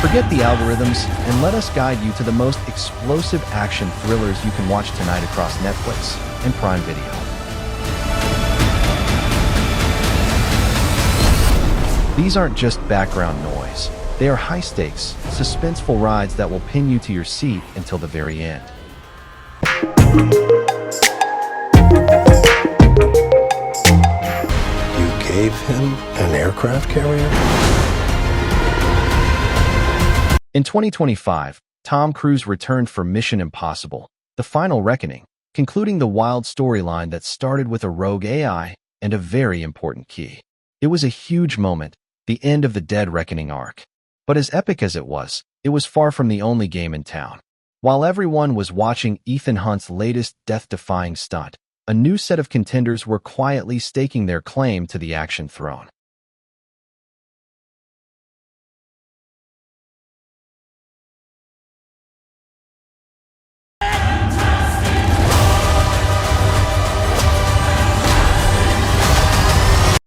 Forget the algorithms and let us guide you to the most explosive action thrillers you can watch tonight across Netflix and Prime Video. These aren't just background noise. They are high-stakes, suspenseful rides that will pin you to your seat until the very end. You gave him an aircraft carrier? In 2025, Tom Cruise returned for Mission Impossible: The Final Reckoning, concluding the wild storyline that started with a rogue AI and a very important key. It was a huge moment, the end of the Dead Reckoning arc. But as epic as it was far from the only game in town. While everyone was watching Ethan Hunt's latest death-defying stunt, a new set of contenders were quietly staking their claim to the action throne.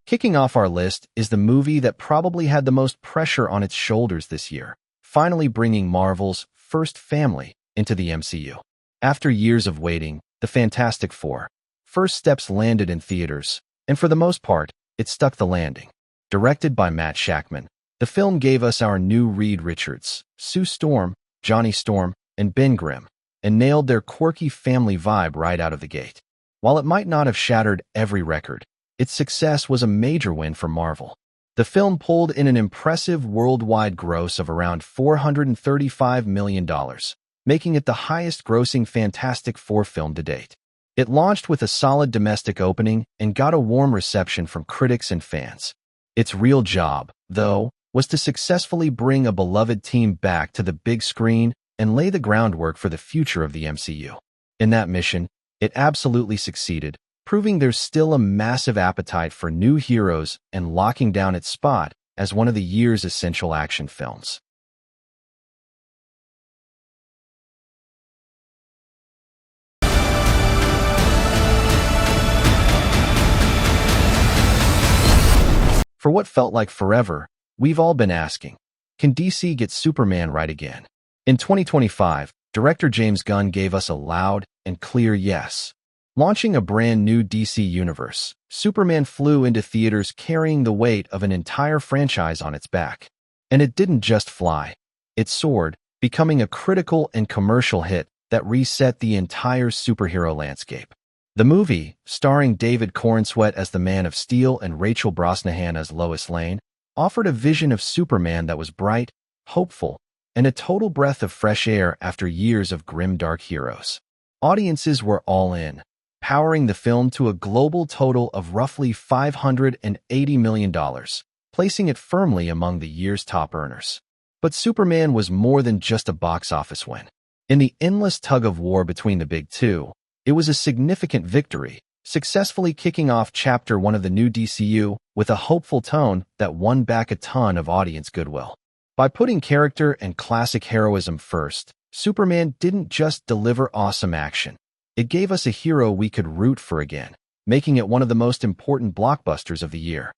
Kicking off our list is the movie that probably had the most pressure on its shoulders this year, finally bringing Marvel's first family into the MCU. After years of waiting, the Fantastic Four first steps landed in theaters, and for the most part, it stuck the landing. Directed by Matt Shakman, the film gave us our new Reed Richards, Sue Storm, Johnny Storm, and Ben Grimm, and nailed their quirky family vibe right out of the gate. While it might not have shattered every record, its success was a major win for Marvel. The film pulled in an impressive worldwide gross of around $435 million, making it the highest-grossing Fantastic Four film to date. It launched with a solid domestic opening and got a warm reception from critics and fans. Its real job, though, was to successfully bring a beloved team back to the big screen and lay the groundwork for the future of the MCU. In that mission, it absolutely succeeded, proving there's still a massive appetite for new heroes and locking down its spot as one of the year's essential action films. For what felt like forever, we've all been asking, can DC get Superman right again? In 2025, director James Gunn gave us a loud and clear yes. Launching a brand new DC universe, Superman flew into theaters carrying the weight of an entire franchise on its back. And it didn't just fly. It soared, becoming a critical and commercial hit that reset the entire superhero landscape. The movie, starring David Corenswet as the Man of Steel and Rachel Brosnahan as Lois Lane, offered a vision of Superman that was bright, hopeful, and a total breath of fresh air after years of grim dark heroes. Audiences were all in, powering the film to a global total of roughly $580 million, placing it firmly among the year's top earners. But Superman was more than just a box office win. In the endless tug-of-war between the big two, it was a significant victory, successfully kicking off Chapter 1 of the new DCU with a hopeful tone that won back a ton of audience goodwill. By putting character and classic heroism first, Superman didn't just deliver awesome action. It gave us a hero we could root for again, making it one of the most important blockbusters of the year.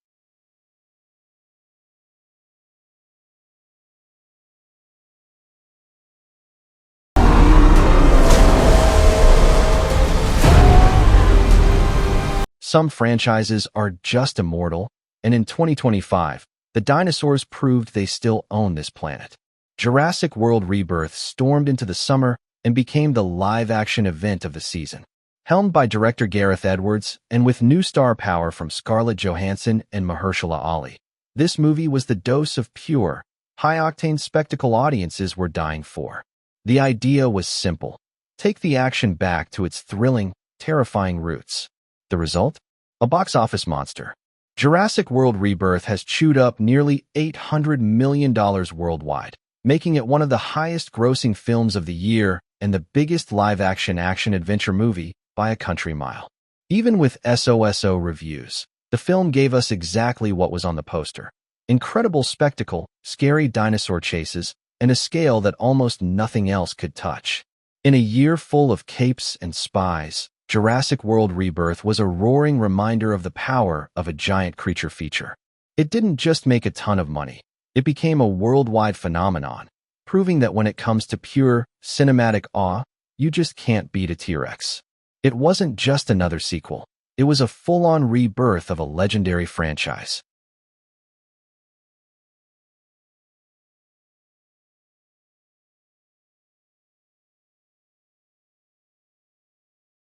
Some franchises are just immortal, and in 2025, the dinosaurs proved they still own this planet. Jurassic World Rebirth stormed into the summer and became the live-action event of the season. Helmed by director Gareth Edwards and with new star power from Scarlett Johansson and Mahershala Ali, this movie was the dose of pure, high-octane spectacle audiences were dying for. The idea was simple. Take the action back to its thrilling, terrifying roots. The result? A box office monster. Jurassic World Rebirth has chewed up nearly $800 million worldwide, making it one of the highest-grossing films of the year and the biggest live-action action-adventure movie by a country mile. Even with SOSO reviews, the film gave us exactly what was on the poster. Incredible spectacle, scary dinosaur chases, and a scale that almost nothing else could touch. In a year full of capes and spies, Jurassic World Rebirth was a roaring reminder of the power of a giant creature feature. It didn't just make a ton of money. It became a worldwide phenomenon, proving that when it comes to pure cinematic awe, you just can't beat a T-Rex. It wasn't just another sequel. It was a full-on rebirth of a legendary franchise.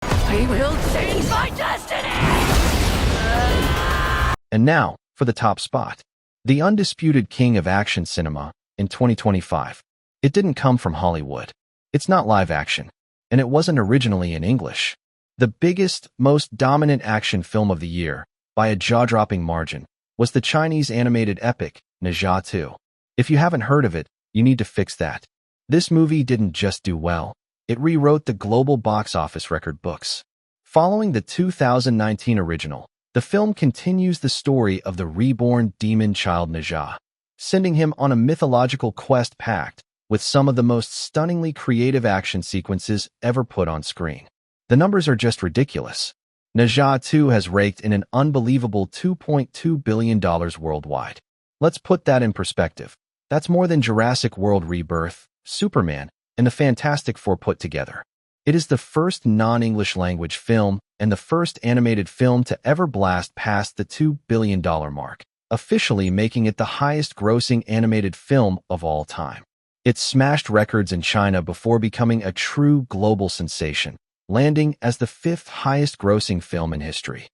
I will change my destiny! And now, for the top spot. The undisputed king of action cinema in 2025. It didn't come from Hollywood. It's not live action, and it wasn't originally in English. The biggest, most dominant action film of the year, by a jaw-dropping margin, was the Chinese animated epic, Ne Zha 2. If you haven't heard of it, you need to fix that. This movie didn't just do well, it rewrote the global box office record books. Following the 2019 original, the film continues the story of the reborn demon child Ne Zha, sending him on a mythological quest packed with some of the most stunningly creative action sequences ever put on screen. The numbers are just ridiculous. Ne Zha 2 has raked in an unbelievable $2.2 billion worldwide. Let's put that in perspective. That's more than Jurassic World Rebirth, Superman, and the Fantastic Four put together. It is the first non-English language film and the first animated film to ever blast past the $2 billion mark, officially making it the highest-grossing animated film of all time. It smashed records in China before becoming a true global sensation, landing as the fifth highest-grossing film in history.